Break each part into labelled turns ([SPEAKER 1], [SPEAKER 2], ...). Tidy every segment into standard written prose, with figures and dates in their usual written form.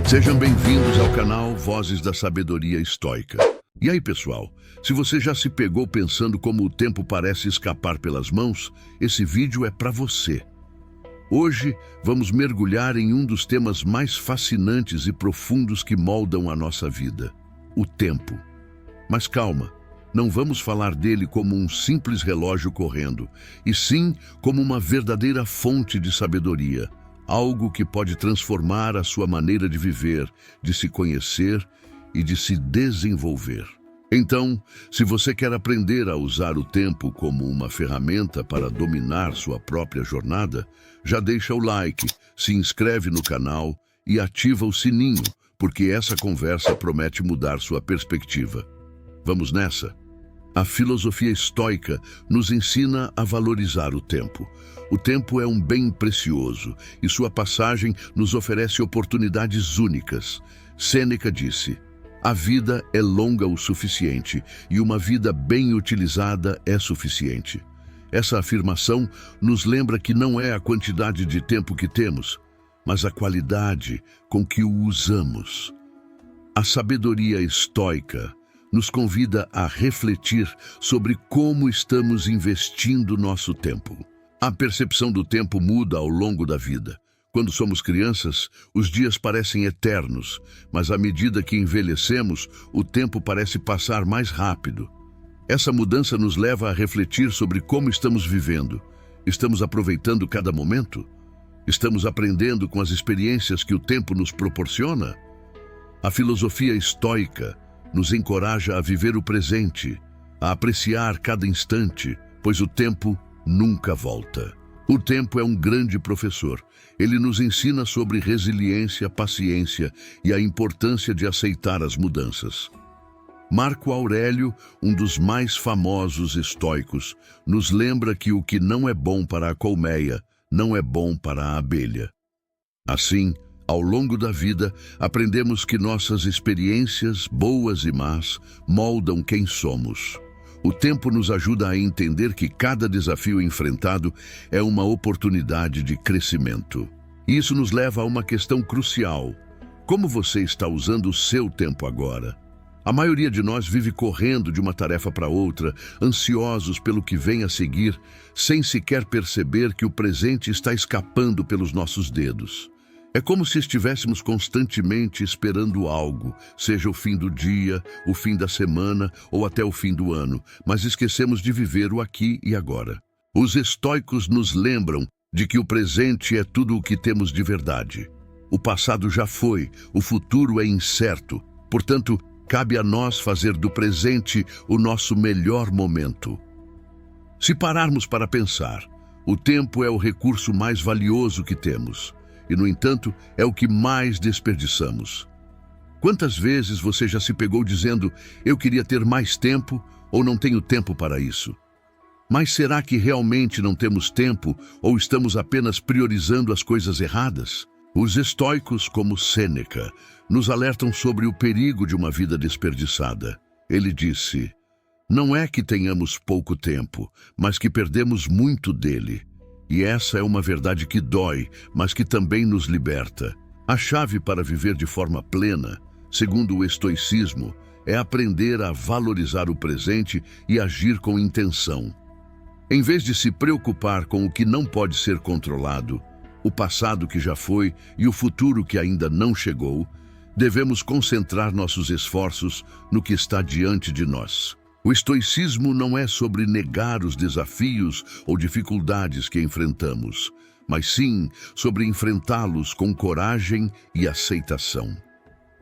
[SPEAKER 1] Sejam bem-vindos ao canal Vozes da Sabedoria Estoica. E aí, pessoal, se você já se pegou pensando como o tempo parece escapar pelas mãos, esse vídeo é para você. Hoje, vamos mergulhar em um dos temas mais fascinantes e profundos que moldam a nossa vida, o tempo. Mas calma, não vamos falar dele como um simples relógio correndo, e sim como uma verdadeira fonte de sabedoria, algo que pode transformar a sua maneira de viver, de se conhecer e de se desenvolver. Então, se você quer aprender a usar o tempo como uma ferramenta para dominar sua própria jornada, já deixa o like, se inscreve no canal e ativa o sininho, porque essa conversa promete mudar sua perspectiva. Vamos nessa? A filosofia estoica nos ensina a valorizar o tempo. O tempo é um bem precioso e sua passagem nos oferece oportunidades únicas. Sêneca disse: "A vida é longa o suficiente e uma vida bem utilizada é suficiente." Essa afirmação nos lembra que não é a quantidade de tempo que temos, mas a qualidade com que o usamos. A sabedoria estoica nos convida a refletir sobre como estamos investindo nosso tempo. A percepção do tempo muda ao longo da vida. Quando somos crianças, os dias parecem eternos, mas à medida que envelhecemos, o tempo parece passar mais rápido. Essa mudança nos leva a refletir sobre como estamos vivendo. Estamos aproveitando cada momento? Estamos aprendendo com as experiências que o tempo nos proporciona? A filosofia estoica nos encoraja a viver o presente, a apreciar cada instante, pois o tempo nunca volta. O tempo é um grande professor. Ele nos ensina sobre resiliência, paciência e a importância de aceitar as mudanças. Marco Aurélio, um dos mais famosos estoicos, nos lembra que o que não é bom para a colmeia, não é bom para a abelha. Assim, ao longo da vida, aprendemos que nossas experiências, boas e más, moldam quem somos. O tempo nos ajuda a entender que cada desafio enfrentado é uma oportunidade de crescimento. Isso nos leva a uma questão crucial: como você está usando o seu tempo agora? A maioria de nós vive correndo de uma tarefa para outra, ansiosos pelo que vem a seguir, sem sequer perceber que o presente está escapando pelos nossos dedos. É como se estivéssemos constantemente esperando algo, seja o fim do dia, o fim da semana ou até o fim do ano, mas esquecemos de viver o aqui e agora. Os estoicos nos lembram de que o presente é tudo o que temos de verdade. O passado já foi, o futuro é incerto, portanto, cabe a nós fazer do presente o nosso melhor momento. Se pararmos para pensar, o tempo é o recurso mais valioso que temos. E, no entanto, é o que mais desperdiçamos. Quantas vezes você já se pegou dizendo: "Eu queria ter mais tempo" ou "não tenho tempo para isso"? Mas será que realmente não temos tempo ou estamos apenas priorizando as coisas erradas? Os estoicos, como Sêneca, nos alertam sobre o perigo de uma vida desperdiçada. Ele disse: "Não é que tenhamos pouco tempo, mas que perdemos muito dele." E essa é uma verdade que dói, mas que também nos liberta. A chave para viver de forma plena, segundo o estoicismo, é aprender a valorizar o presente e agir com intenção. Em vez de se preocupar com o que não pode ser controlado, o passado que já foi e o futuro que ainda não chegou, devemos concentrar nossos esforços no que está diante de nós. O estoicismo não é sobre negar os desafios ou dificuldades que enfrentamos, mas sim sobre enfrentá-los com coragem e aceitação.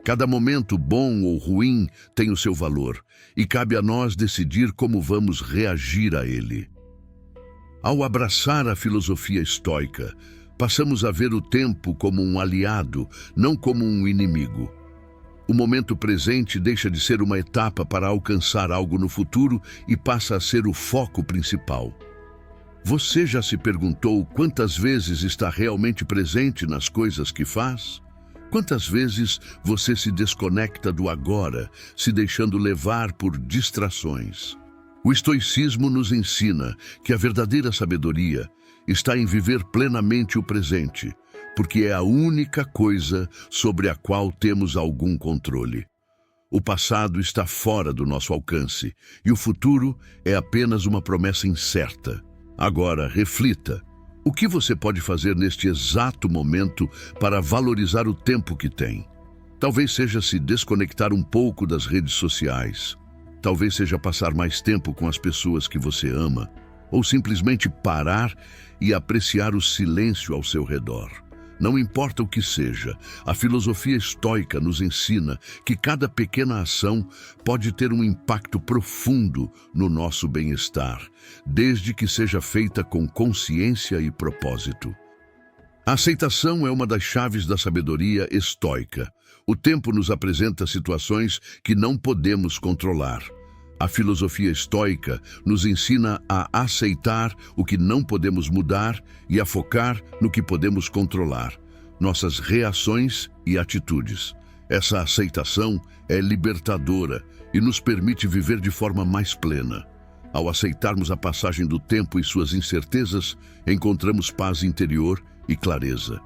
[SPEAKER 1] Cada momento, bom ou ruim, tem o seu valor, e cabe a nós decidir como vamos reagir a ele. Ao abraçar a filosofia estoica, passamos a ver o tempo como um aliado, não como um inimigo. O momento presente deixa de ser uma etapa para alcançar algo no futuro e passa a ser o foco principal. Você já se perguntou quantas vezes está realmente presente nas coisas que faz? Quantas vezes você se desconecta do agora, se deixando levar por distrações? O estoicismo nos ensina que a verdadeira sabedoria está em viver plenamente o presente, porque é a única coisa sobre a qual temos algum controle. O passado está fora do nosso alcance e o futuro é apenas uma promessa incerta. Agora, reflita. O que você pode fazer neste exato momento para valorizar o tempo que tem? Talvez seja se desconectar um pouco das redes sociais. Talvez seja passar mais tempo com as pessoas que você ama. Ou simplesmente parar e apreciar o silêncio ao seu redor. Não importa o que seja, a filosofia estoica nos ensina que cada pequena ação pode ter um impacto profundo no nosso bem-estar, desde que seja feita com consciência e propósito. A aceitação é uma das chaves da sabedoria estoica. O tempo nos apresenta situações que não podemos controlar. A filosofia estoica nos ensina a aceitar o que não podemos mudar e a focar no que podemos controlar, nossas reações e atitudes. Essa aceitação é libertadora e nos permite viver de forma mais plena. Ao aceitarmos a passagem do tempo e suas incertezas, encontramos paz interior e clareza.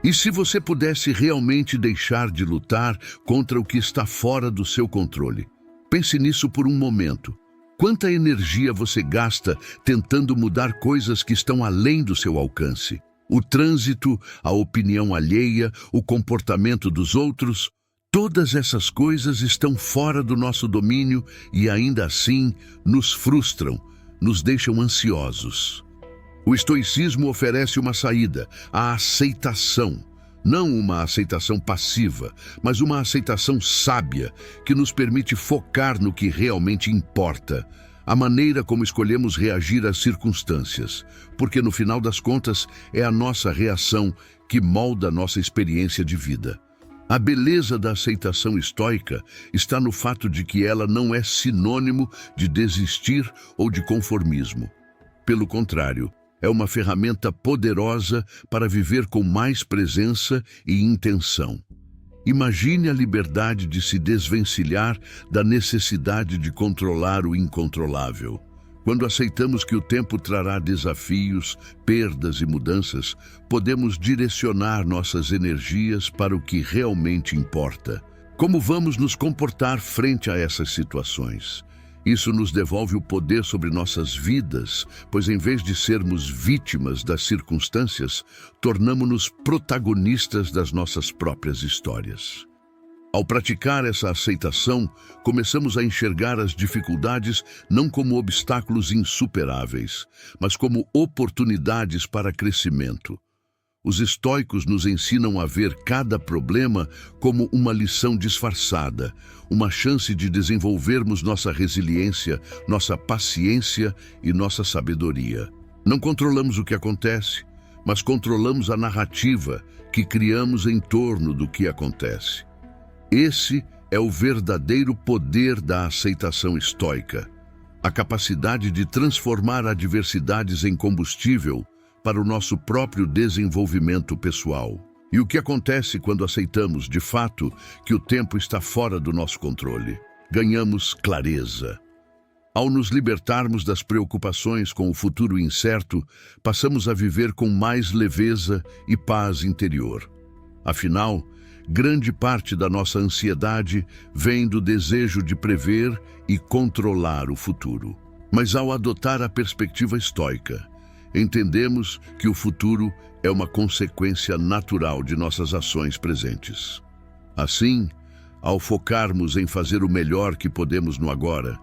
[SPEAKER 1] E se você pudesse realmente deixar de lutar contra o que está fora do seu controle? Pense nisso por um momento. Quanta energia você gasta tentando mudar coisas que estão além do seu alcance? O trânsito, a opinião alheia, o comportamento dos outros, todas essas coisas estão fora do nosso domínio e ainda assim nos frustram, nos deixam ansiosos. O estoicismo oferece uma saída, a aceitação. Não uma aceitação passiva, mas uma aceitação sábia que nos permite focar no que realmente importa, a maneira como escolhemos reagir às circunstâncias, porque no final das contas é a nossa reação que molda a nossa experiência de vida. A beleza da aceitação estoica está no fato de que ela não é sinônimo de desistir ou de conformismo. Pelo contrário, é uma ferramenta poderosa para viver com mais presença e intenção. Imagine a liberdade de se desvencilhar da necessidade de controlar o incontrolável. Quando aceitamos que o tempo trará desafios, perdas e mudanças, podemos direcionar nossas energias para o que realmente importa. Como vamos nos comportar frente a essas situações? Isso nos devolve o poder sobre nossas vidas, pois em vez de sermos vítimas das circunstâncias, tornamo-nos protagonistas das nossas próprias histórias. Ao praticar essa aceitação, começamos a enxergar as dificuldades não como obstáculos insuperáveis, mas como oportunidades para crescimento. Os estoicos nos ensinam a ver cada problema como uma lição disfarçada, uma chance de desenvolvermos nossa resiliência, nossa paciência e nossa sabedoria. Não controlamos o que acontece, mas controlamos a narrativa que criamos em torno do que acontece. Esse é o verdadeiro poder da aceitação estoica, a capacidade de transformar adversidades em combustível para o nosso próprio desenvolvimento pessoal. E o que acontece quando aceitamos, de fato, que o tempo está fora do nosso controle? Ganhamos clareza. Ao nos libertarmos das preocupações com o futuro incerto, passamos a viver com mais leveza e paz interior. Afinal, grande parte da nossa ansiedade vem do desejo de prever e controlar o futuro. Mas ao adotar a perspectiva estoica, entendemos que o futuro é uma consequência natural de nossas ações presentes. Assim, ao focarmos em fazer o melhor que podemos no agora,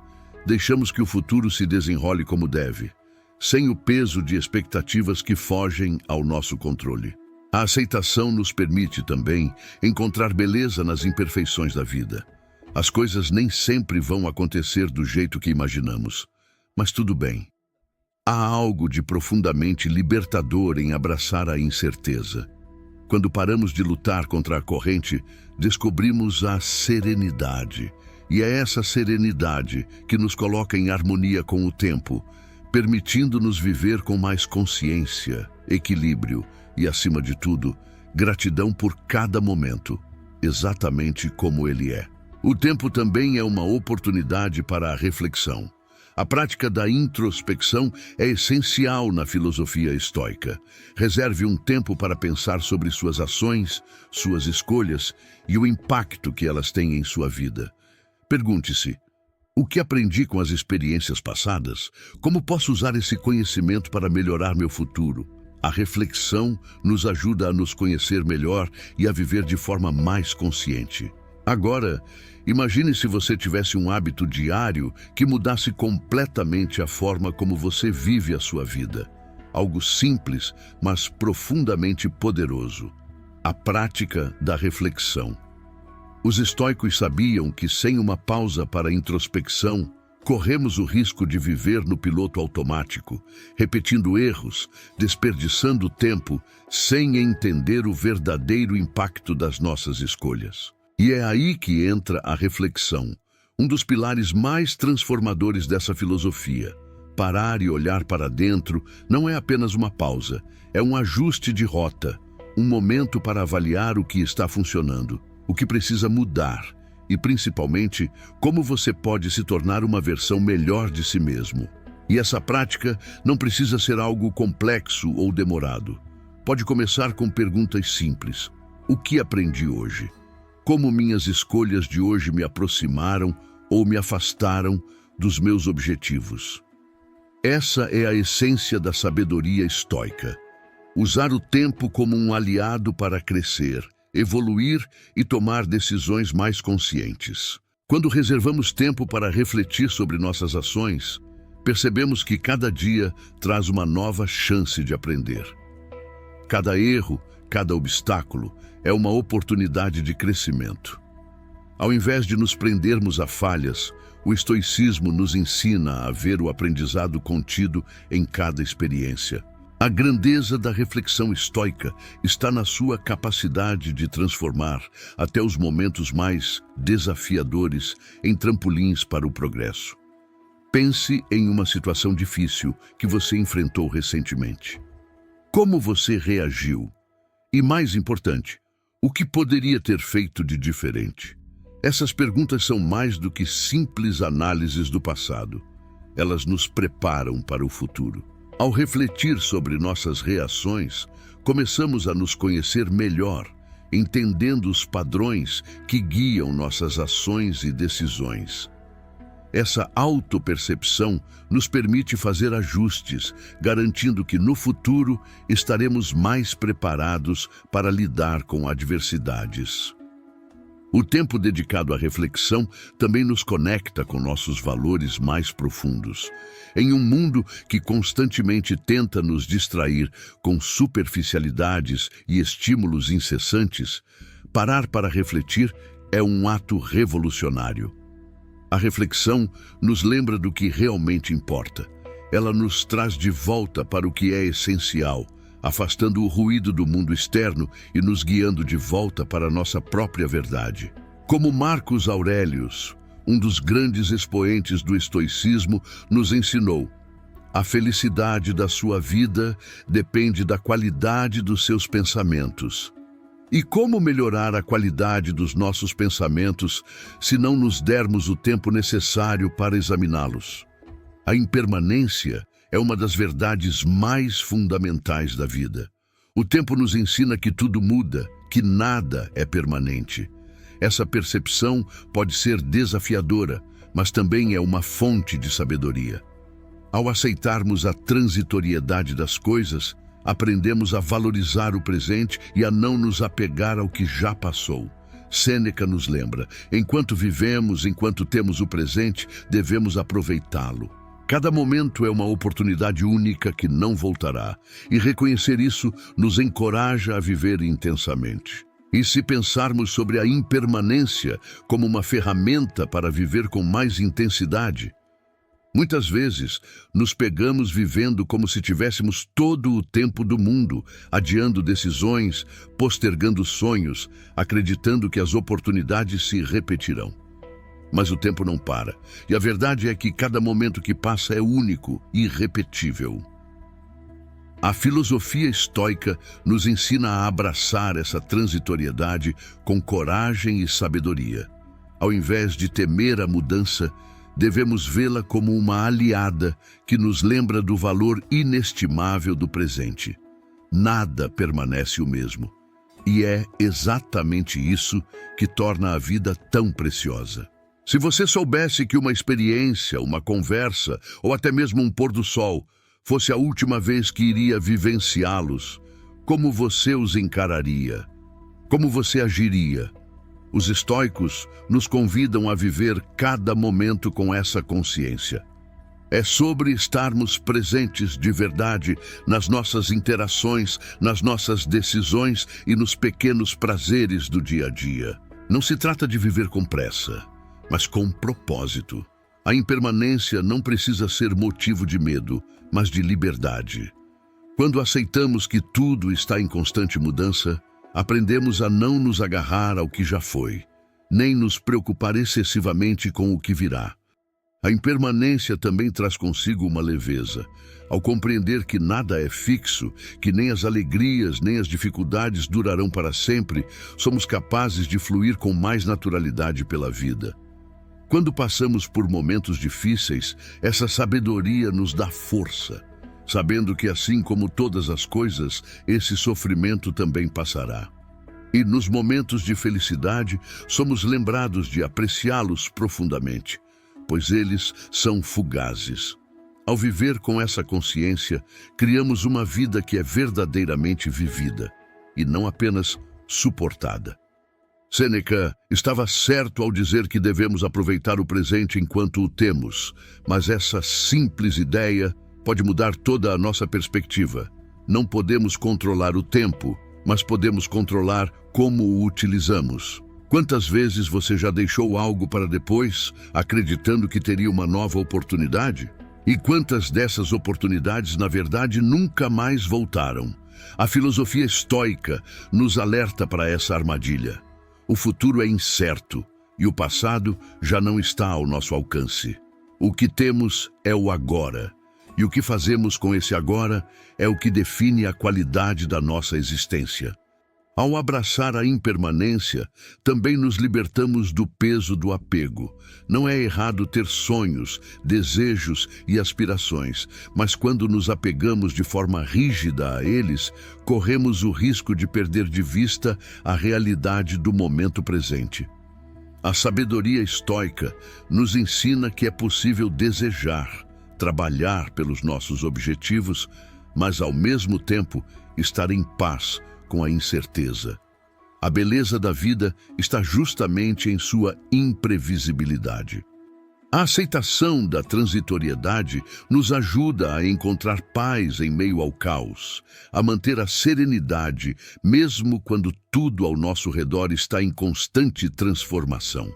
[SPEAKER 1] deixamos que o futuro se desenrole como deve, sem o peso de expectativas que fogem ao nosso controle. A aceitação nos permite também encontrar beleza nas imperfeições da vida. As coisas nem sempre vão acontecer do jeito que imaginamos, mas tudo bem. Há algo de profundamente libertador em abraçar a incerteza. Quando paramos de lutar contra a corrente, descobrimos a serenidade. E é essa serenidade que nos coloca em harmonia com o tempo, permitindo-nos viver com mais consciência, equilíbrio e, acima de tudo, gratidão por cada momento, exatamente como ele é. O tempo também é uma oportunidade para a reflexão. A prática da introspecção é essencial na filosofia estoica. Reserve um tempo para pensar sobre suas ações, suas escolhas e o impacto que elas têm em sua vida. Pergunte-se: o que aprendi com as experiências passadas? Como posso usar esse conhecimento para melhorar meu futuro? A reflexão nos ajuda a nos conhecer melhor e a viver de forma mais consciente. Agora, imagine se você tivesse um hábito diário que mudasse completamente a forma como você vive a sua vida. Algo simples, mas profundamente poderoso. A prática da reflexão. Os estoicos sabiam que sem uma pausa para a introspecção, corremos o risco de viver no piloto automático, repetindo erros, desperdiçando tempo, sem entender o verdadeiro impacto das nossas escolhas. E é aí que entra a reflexão, um dos pilares mais transformadores dessa filosofia. Parar e olhar para dentro não é apenas uma pausa, é um ajuste de rota, um momento para avaliar o que está funcionando, o que precisa mudar e, principalmente, como você pode se tornar uma versão melhor de si mesmo. E essa prática não precisa ser algo complexo ou demorado. Pode começar com perguntas simples. O que aprendi hoje? Como minhas escolhas de hoje me aproximaram ou me afastaram dos meus objetivos? Essa é a essência da sabedoria estoica. Usar o tempo como um aliado para crescer, evoluir e tomar decisões mais conscientes. Quando reservamos tempo para refletir sobre nossas ações, percebemos que cada dia traz uma nova chance de aprender. Cada erro, cada obstáculo é uma oportunidade de crescimento. Ao invés de nos prendermos a falhas, o estoicismo nos ensina a ver o aprendizado contido em cada experiência. A grandeza da reflexão estoica está na sua capacidade de transformar até os momentos mais desafiadores em trampolins para o progresso. Pense em uma situação difícil que você enfrentou recentemente. Como você reagiu? E mais importante, o que poderia ter feito de diferente? Essas perguntas são mais do que simples análises do passado. Elas nos preparam para o futuro. Ao refletir sobre nossas reações, começamos a nos conhecer melhor, entendendo os padrões que guiam nossas ações e decisões. Essa autopercepção nos permite fazer ajustes, garantindo que no futuro estaremos mais preparados para lidar com adversidades. O tempo dedicado à reflexão também nos conecta com nossos valores mais profundos. Em um mundo que constantemente tenta nos distrair com superficialidades e estímulos incessantes, parar para refletir é um ato revolucionário. A reflexão nos lembra do que realmente importa. Ela nos traz de volta para o que é essencial, afastando o ruído do mundo externo e nos guiando de volta para a nossa própria verdade. Como Marcos Aurelius, um dos grandes expoentes do estoicismo, nos ensinou: a felicidade da sua vida depende da qualidade dos seus pensamentos. E como melhorar a qualidade dos nossos pensamentos se não nos dermos o tempo necessário para examiná-los? A impermanência é uma das verdades mais fundamentais da vida. O tempo nos ensina que tudo muda, que nada é permanente. Essa percepção pode ser desafiadora, mas também é uma fonte de sabedoria. Ao aceitarmos a transitoriedade das coisas, aprendemos a valorizar o presente e a não nos apegar ao que já passou. Sêneca nos lembra: enquanto vivemos, enquanto temos o presente, devemos aproveitá-lo. Cada momento é uma oportunidade única que não voltará, e reconhecer isso nos encoraja a viver intensamente. E se pensarmos sobre a impermanência como uma ferramenta para viver com mais intensidade, muitas vezes nos pegamos vivendo como se tivéssemos todo o tempo do mundo, adiando decisões, postergando sonhos, acreditando que as oportunidades se repetirão. Mas o tempo não para, e a verdade é que cada momento que passa é único e irrepetível. A filosofia estoica nos ensina a abraçar essa transitoriedade com coragem e sabedoria. Ao invés de temer a mudança, devemos vê-la como uma aliada que nos lembra do valor inestimável do presente. Nada permanece o mesmo. E é exatamente isso que torna a vida tão preciosa. Se você soubesse que uma experiência, uma conversa ou até mesmo um pôr do sol fosse a última vez que iria vivenciá-los, como você os encararia? Como você agiria? Os estoicos nos convidam a viver cada momento com essa consciência. É sobre estarmos presentes de verdade nas nossas interações, nas nossas decisões e nos pequenos prazeres do dia a dia. Não se trata de viver com pressa, mas com propósito. A impermanência não precisa ser motivo de medo, mas de liberdade. Quando aceitamos que tudo está em constante mudança, aprendemos a não nos agarrar ao que já foi, nem nos preocupar excessivamente com o que virá. A impermanência também traz consigo uma leveza. Ao compreender que nada é fixo, que nem as alegrias nem as dificuldades durarão para sempre, somos capazes de fluir com mais naturalidade pela vida. Quando passamos por momentos difíceis, essa sabedoria nos dá força, sabendo que assim como todas as coisas, esse sofrimento também passará. E nos momentos de felicidade, somos lembrados de apreciá-los profundamente, pois eles são fugazes. Ao viver com essa consciência, criamos uma vida que é verdadeiramente vivida, e não apenas suportada. Sêneca estava certo ao dizer que devemos aproveitar o presente enquanto o temos, mas essa simples ideia pode mudar toda a nossa perspectiva. Não podemos controlar o tempo, mas podemos controlar como o utilizamos. Quantas vezes você já deixou algo para depois, acreditando que teria uma nova oportunidade? E quantas dessas oportunidades, na verdade, nunca mais voltaram? A filosofia estoica nos alerta para essa armadilha. O futuro é incerto e o passado já não está ao nosso alcance. O que temos é o agora, e o que fazemos com esse agora é o que define a qualidade da nossa existência. Ao abraçar a impermanência, também nos libertamos do peso do apego. Não é errado ter sonhos, desejos e aspirações, mas quando nos apegamos de forma rígida a eles, corremos o risco de perder de vista a realidade do momento presente. A sabedoria estoica nos ensina que é possível desejar, trabalhar pelos nossos objetivos, mas ao mesmo tempo estar em paz com a incerteza. A beleza da vida está justamente em sua imprevisibilidade. A aceitação da transitoriedade nos ajuda a encontrar paz em meio ao caos, a manter a serenidade, mesmo quando tudo ao nosso redor está em constante transformação.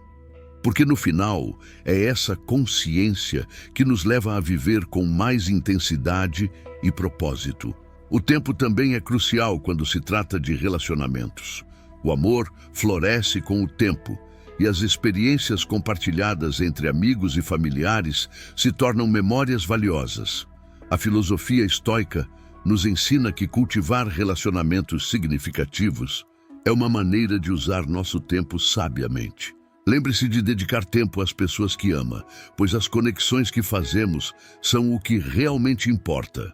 [SPEAKER 1] Porque no final, é essa consciência que nos leva a viver com mais intensidade e propósito. O tempo também é crucial quando se trata de relacionamentos. O amor floresce com o tempo, e as experiências compartilhadas entre amigos e familiares se tornam memórias valiosas. A filosofia estoica nos ensina que cultivar relacionamentos significativos é uma maneira de usar nosso tempo sabiamente. Lembre-se de dedicar tempo às pessoas que ama, pois as conexões que fazemos são o que realmente importa.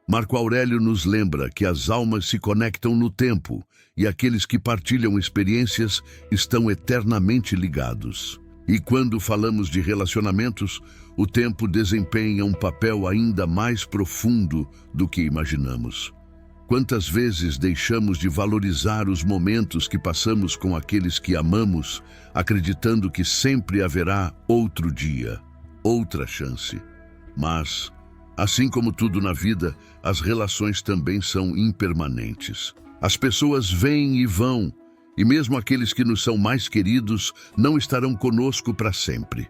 [SPEAKER 1] Marco Aurélio nos lembra que as almas se conectam no tempo e aqueles que partilham experiências estão eternamente ligados. E quando falamos de relacionamentos, o tempo desempenha um papel ainda mais profundo do que imaginamos. Quantas vezes deixamos de valorizar os momentos que passamos com aqueles que amamos, acreditando que sempre haverá outro dia, outra chance. Mas, assim como tudo na vida, as relações também são impermanentes. As pessoas vêm e vão, e mesmo aqueles que nos são mais queridos não estarão conosco para sempre.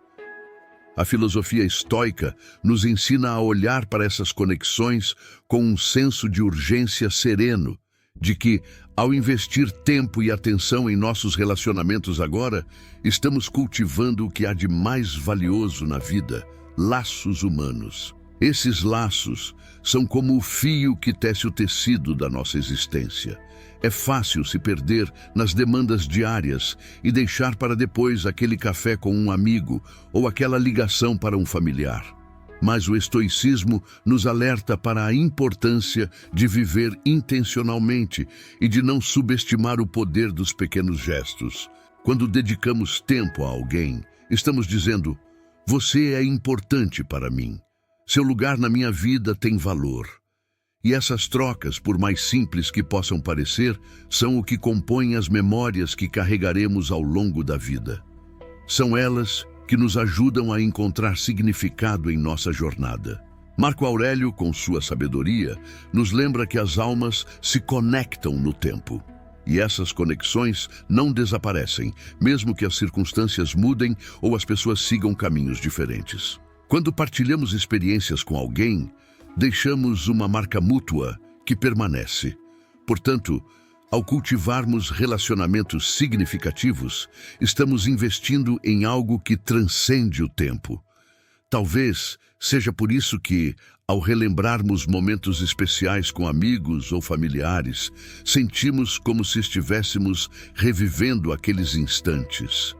[SPEAKER 1] A filosofia estoica nos ensina a olhar para essas conexões com um senso de urgência sereno, de que, ao investir tempo e atenção em nossos relacionamentos agora, estamos cultivando o que há de mais valioso na vida, laços humanos. Esses laços são como o fio que tece o tecido da nossa existência. É fácil se perder nas demandas diárias e deixar para depois aquele café com um amigo ou aquela ligação para um familiar. Mas o estoicismo nos alerta para a importância de viver intencionalmente e de não subestimar o poder dos pequenos gestos. Quando dedicamos tempo a alguém, estamos dizendo: você é importante para mim. Seu lugar na minha vida tem valor. E essas trocas, por mais simples que possam parecer, são o que compõem as memórias que carregaremos ao longo da vida. São elas que nos ajudam a encontrar significado em nossa jornada. Marco Aurélio, com sua sabedoria, nos lembra que as almas se conectam no tempo. E essas conexões não desaparecem, mesmo que as circunstâncias mudem ou as pessoas sigam caminhos diferentes. Quando partilhamos experiências com alguém, deixamos uma marca mútua que permanece. Portanto, ao cultivarmos relacionamentos significativos, estamos investindo em algo que transcende o tempo. Talvez seja por isso que, ao relembrarmos momentos especiais com amigos ou familiares, sentimos como se estivéssemos revivendo aqueles instantes.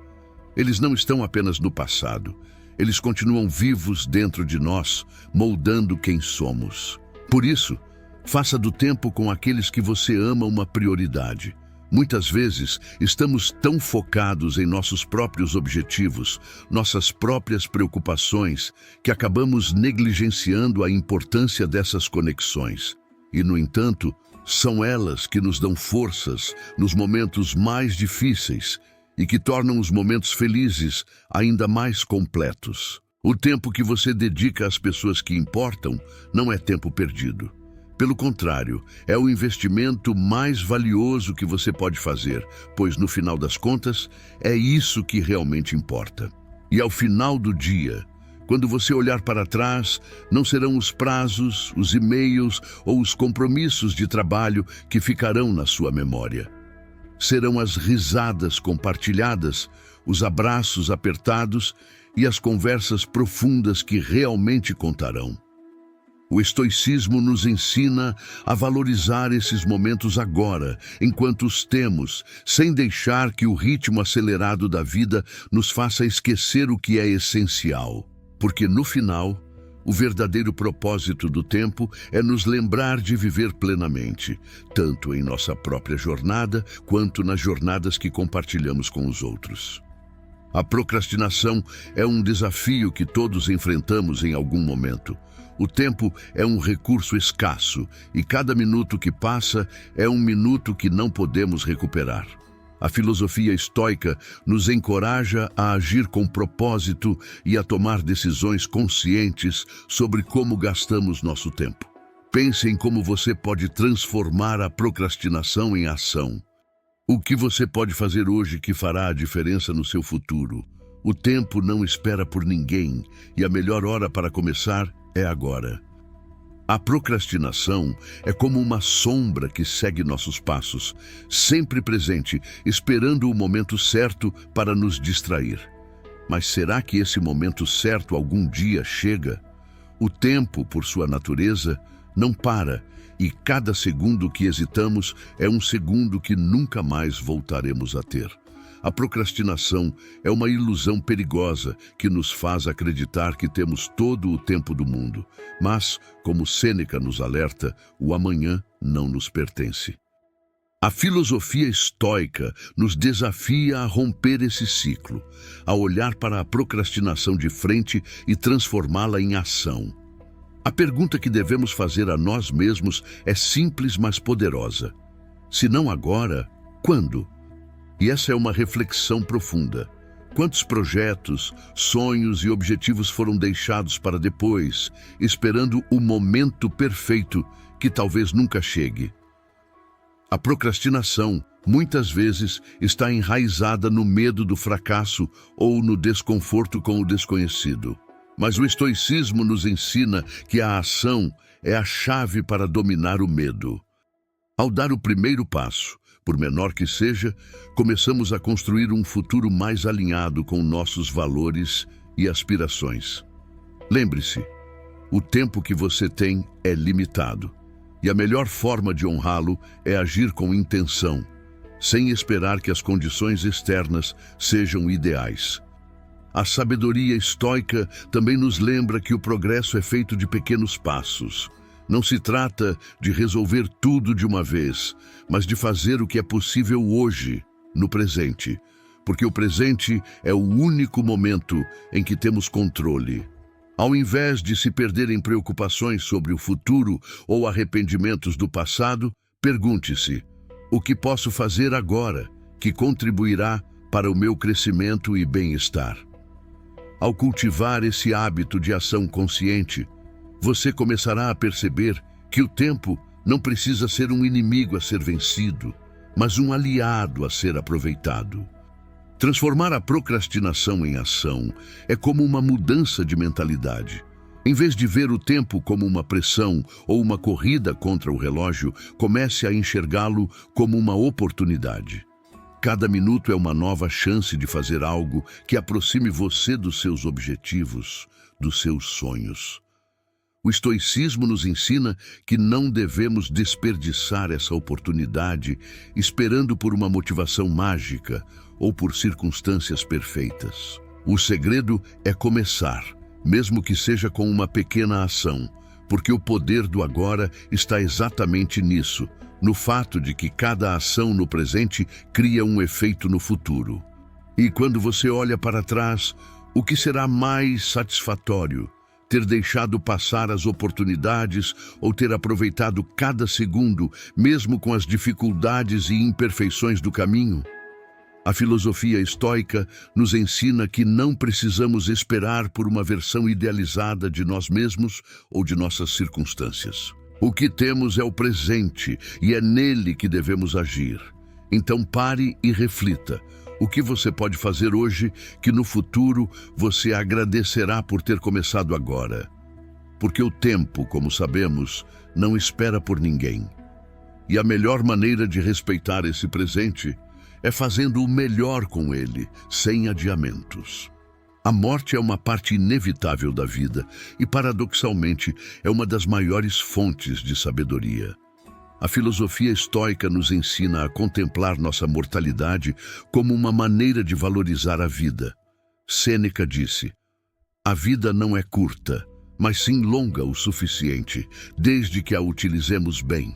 [SPEAKER 1] Eles não estão apenas no passado, eles continuam vivos dentro de nós, moldando quem somos. Por isso, faça do tempo com aqueles que você ama uma prioridade. Muitas vezes, estamos tão focados em nossos próprios objetivos, nossas próprias preocupações, que acabamos negligenciando a importância dessas conexões. E, no entanto, são elas que nos dão forças nos momentos mais difíceis e que tornam os momentos felizes ainda mais completos. O tempo que você dedica às pessoas que importam não é tempo perdido. Pelo contrário, é o investimento mais valioso que você pode fazer, pois, no final das contas, é isso que realmente importa. E ao final do dia, quando você olhar para trás, não serão os prazos, os e-mails ou os compromissos de trabalho que ficarão na sua memória. Serão as risadas compartilhadas, os abraços apertados e as conversas profundas que realmente contarão. O estoicismo nos ensina a valorizar esses momentos agora, enquanto os temos, sem deixar que o ritmo acelerado da vida nos faça esquecer o que é essencial. Porque, no final, o verdadeiro propósito do tempo é nos lembrar de viver plenamente, tanto em nossa própria jornada, quanto nas jornadas que compartilhamos com os outros. A procrastinação é um desafio que todos enfrentamos em algum momento. O tempo é um recurso escasso e cada minuto que passa é um minuto que não podemos recuperar. A filosofia estoica nos encoraja a agir com propósito e a tomar decisões conscientes sobre como gastamos nosso tempo. Pense em como você pode transformar a procrastinação em ação. O que você pode fazer hoje que fará a diferença no seu futuro? O tempo não espera por ninguém e a melhor hora para começar é agora. A procrastinação é como uma sombra que segue nossos passos, sempre presente, esperando o momento certo para nos distrair. Mas será que esse momento certo algum dia chega? O tempo, por sua natureza, não para, e cada segundo que hesitamos é um segundo que nunca mais voltaremos a ter. A procrastinação é uma ilusão perigosa que nos faz acreditar que temos todo o tempo do mundo. Mas, como Sêneca nos alerta, o amanhã não nos pertence. A filosofia estoica nos desafia a romper esse ciclo, a olhar para a procrastinação de frente e transformá-la em ação. A pergunta que devemos fazer a nós mesmos é simples, mas poderosa. Se não agora, quando? E essa é uma reflexão profunda. Quantos projetos, sonhos e objetivos foram deixados para depois, esperando o momento perfeito que talvez nunca chegue? A procrastinação, muitas vezes, está enraizada no medo do fracasso ou no desconforto com o desconhecido. Mas o estoicismo nos ensina que a ação é a chave para dominar o medo. Ao dar o primeiro passo, por menor que seja, começamos a construir um futuro mais alinhado com nossos valores e aspirações. Lembre-se, O tempo que você tem é limitado, e a melhor forma de honrá-lo é agir com intenção, sem esperar que as condições externas sejam ideais. A sabedoria estoica também nos lembra que o progresso é feito de pequenos passos. Não se trata de resolver tudo de uma vez, mas de fazer o que é possível hoje, no presente, porque o presente é o único momento em que temos controle. Ao invés de se perder em preocupações sobre o futuro ou arrependimentos do passado, pergunte-se: o que posso fazer agora que contribuirá para o meu crescimento e bem-estar? Ao cultivar esse hábito de ação consciente, você começará a perceber que o tempo não precisa ser um inimigo a ser vencido, mas um aliado a ser aproveitado. Transformar a procrastinação em ação é como uma mudança de mentalidade. Em vez de ver o tempo como uma pressão ou uma corrida contra o relógio, comece a enxergá-lo como uma oportunidade. Cada minuto é uma nova chance de fazer algo que aproxime você dos seus objetivos, dos seus sonhos. O estoicismo nos ensina que não devemos desperdiçar essa oportunidade esperando por uma motivação mágica ou por circunstâncias perfeitas. O segredo é começar, mesmo que seja com uma pequena ação, porque o poder do agora está exatamente nisso, no fato de que cada ação no presente cria um efeito no futuro. E quando você olha para trás, o que será mais satisfatório? Ter deixado passar as oportunidades ou ter aproveitado cada segundo, mesmo com as dificuldades e imperfeições do caminho? A filosofia estoica nos ensina que não precisamos esperar por uma versão idealizada de nós mesmos ou de nossas circunstâncias. O que temos é o presente e é nele que devemos agir. Então pare e reflita. O que você pode fazer hoje que no futuro você agradecerá por ter começado agora? Porque o tempo, como sabemos, não espera por ninguém. E a melhor maneira de respeitar esse presente é fazendo o melhor com ele, sem adiamentos. A morte é uma parte inevitável da vida e, paradoxalmente, é uma das maiores fontes de sabedoria. A filosofia estoica nos ensina a contemplar nossa mortalidade como uma maneira de valorizar a vida. Sêneca disse: "A vida não é curta, mas sim longa o suficiente, desde que a utilizemos bem."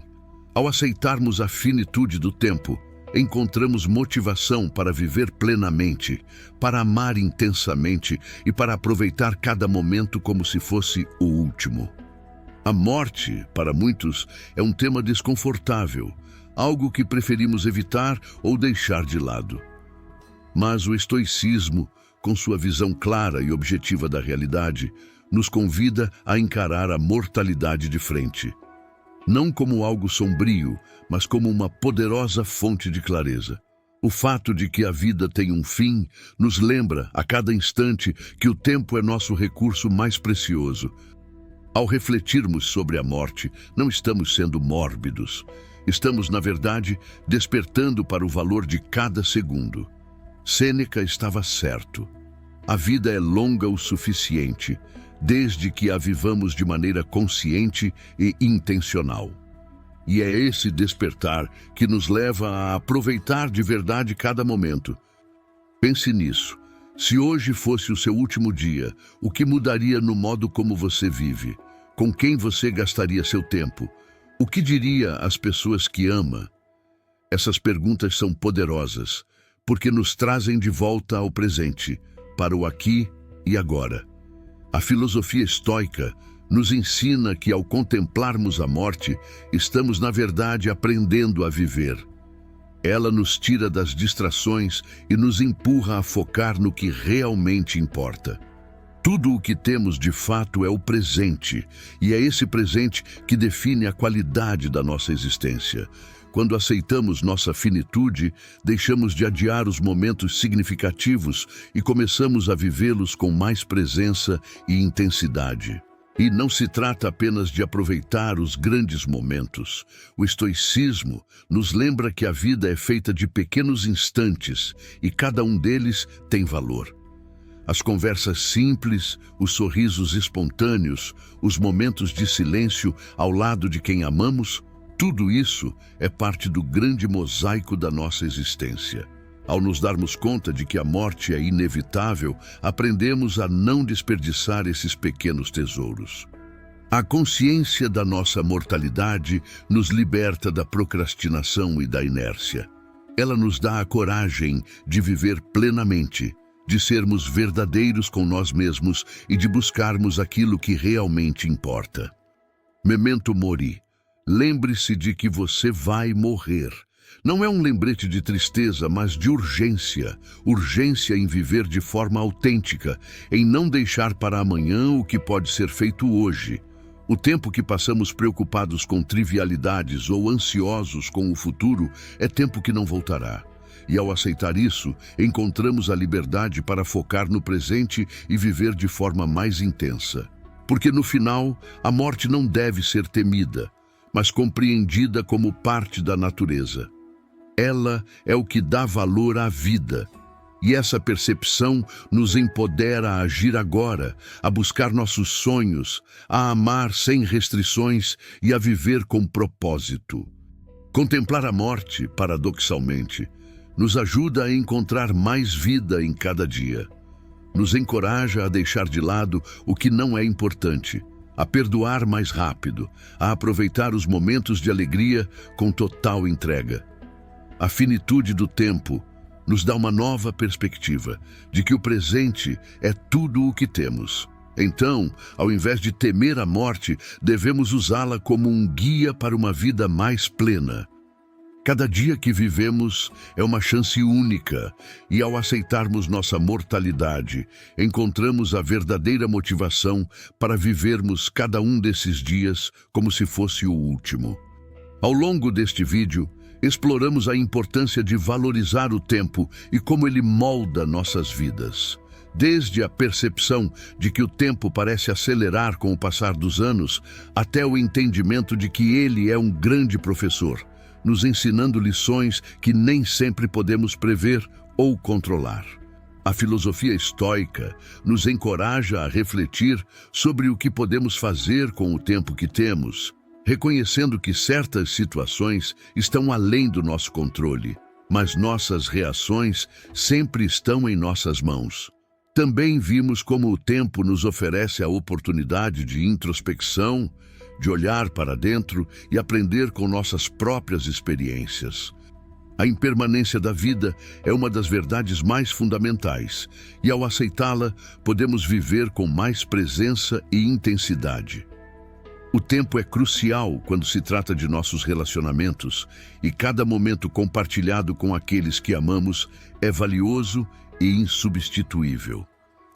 [SPEAKER 1] Ao aceitarmos a finitude do tempo, encontramos motivação para viver plenamente, para amar intensamente e para aproveitar cada momento como se fosse o último. A morte, para muitos, é um tema desconfortável, algo que preferimos evitar ou deixar de lado. Mas o estoicismo, com sua visão clara e objetiva da realidade, nos convida a encarar a mortalidade de frente. Não como algo sombrio, mas como uma poderosa fonte de clareza. O fato de que a vida tem um fim nos lembra a cada instante que o tempo é nosso recurso mais precioso. Ao refletirmos sobre a morte, não estamos sendo mórbidos. Estamos, na verdade, despertando para o valor de cada segundo. Sêneca estava certo. A vida é longa o suficiente, desde que a vivamos de maneira consciente e intencional. E é esse despertar que nos leva a aproveitar de verdade cada momento. Pense nisso. Se hoje fosse o seu último dia, o que mudaria no modo como você vive? Com quem você gastaria seu tempo? O que diria às pessoas que ama? Essas perguntas são poderosas, porque nos trazem de volta ao presente, para o aqui e agora. A filosofia estoica nos ensina que, ao contemplarmos a morte, estamos, na verdade, aprendendo a viver. Ela nos tira das distrações e nos empurra a focar no que realmente importa. Tudo o que temos, de fato, é o presente, e é esse presente que define a qualidade da nossa existência. Quando aceitamos nossa finitude, deixamos de adiar os momentos significativos e começamos a vivê-los com mais presença e intensidade. E não se trata apenas de aproveitar os grandes momentos. O estoicismo nos lembra que a vida é feita de pequenos instantes e cada um deles tem valor. As conversas simples, os sorrisos espontâneos, os momentos de silêncio ao lado de quem amamos, tudo isso é parte do grande mosaico da nossa existência. Ao nos darmos conta de que a morte é inevitável, aprendemos a não desperdiçar esses pequenos tesouros. A consciência da nossa mortalidade nos liberta da procrastinação e da inércia. Ela nos dá a coragem de viver plenamente, de sermos verdadeiros com nós mesmos e de buscarmos aquilo que realmente importa. Memento mori. Lembre-se de que você vai morrer. Não é um lembrete de tristeza, mas de urgência. Urgência em viver de forma autêntica, em não deixar para amanhã o que pode ser feito hoje. O tempo que passamos preocupados com trivialidades ou ansiosos com o futuro é tempo que não voltará. E ao aceitar isso, encontramos a liberdade para focar no presente e viver de forma mais intensa. Porque no final, a morte não deve ser temida, mas compreendida como parte da natureza. Ela é o que dá valor à vida. E essa percepção nos empodera a agir agora, a buscar nossos sonhos, a amar sem restrições e a viver com propósito. Contemplar a morte, paradoxalmente, nos ajuda a encontrar mais vida em cada dia. Nos encoraja a deixar de lado o que não é importante, a perdoar mais rápido, a aproveitar os momentos de alegria com total entrega. A finitude do tempo nos dá uma nova perspectiva de que o presente é tudo o que temos. Então, ao invés de temer a morte, devemos usá-la como um guia para uma vida mais plena. Cada dia que vivemos é uma chance única, e ao aceitarmos nossa mortalidade, encontramos a verdadeira motivação para vivermos cada um desses dias como se fosse o último. Ao longo deste vídeo, exploramos a importância de valorizar o tempo e como ele molda nossas vidas. Desde a percepção de que o tempo parece acelerar com o passar dos anos, até o entendimento de que ele é um grande professor, nos ensinando lições que nem sempre podemos prever ou controlar. A filosofia estoica nos encoraja a refletir sobre o que podemos fazer com o tempo que temos, reconhecendo que certas situações estão além do nosso controle, mas nossas reações sempre estão em nossas mãos. Também vimos como o tempo nos oferece a oportunidade de introspecção, de olhar para dentro e aprender com nossas próprias experiências. A impermanência da vida é uma das verdades mais fundamentais, e ao aceitá-la, podemos viver com mais presença e intensidade. O tempo é crucial quando se trata de nossos relacionamentos, e cada momento compartilhado com aqueles que amamos é valioso e insubstituível.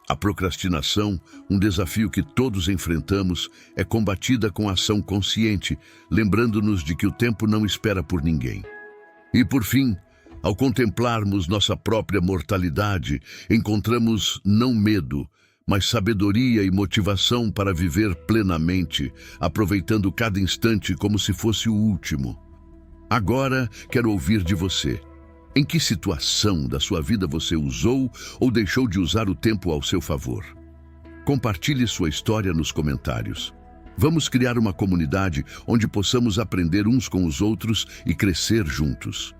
[SPEAKER 1] A procrastinação, um desafio que todos enfrentamos, é combatida com ação consciente, lembrando-nos de que o tempo não espera por ninguém. E por fim, ao contemplarmos nossa própria mortalidade, encontramos não medo, mas sabedoria e motivação para viver plenamente, aproveitando cada instante como se fosse o último. Agora quero ouvir de você. Em que situação da sua vida você usou ou deixou de usar o tempo ao seu favor? Compartilhe sua história nos comentários. Vamos criar uma comunidade onde possamos aprender uns com os outros e crescer juntos.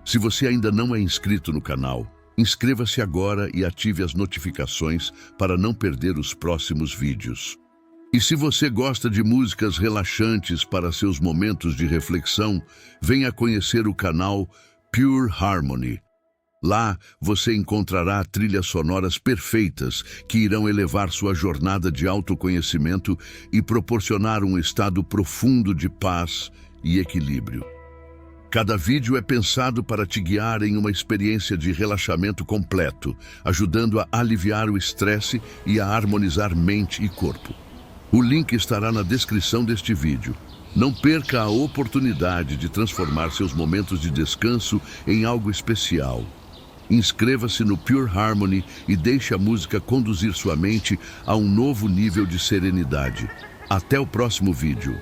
[SPEAKER 1] Se você ainda não é inscrito no canal, inscreva-se agora e ative as notificações para não perder os próximos vídeos. E se você gosta de músicas relaxantes para seus momentos de reflexão, venha conhecer o canal Pure Harmony. Lá você encontrará trilhas sonoras perfeitas que irão elevar sua jornada de autoconhecimento e proporcionar um estado profundo de paz e equilíbrio. Cada vídeo é pensado para te guiar em uma experiência de relaxamento completo, ajudando a aliviar o estresse e a harmonizar mente e corpo. O link estará na descrição deste vídeo. Não perca a oportunidade de transformar seus momentos de descanso em algo especial. Inscreva-se no Pure Harmony e deixe a música conduzir sua mente a um novo nível de serenidade. Até o próximo vídeo.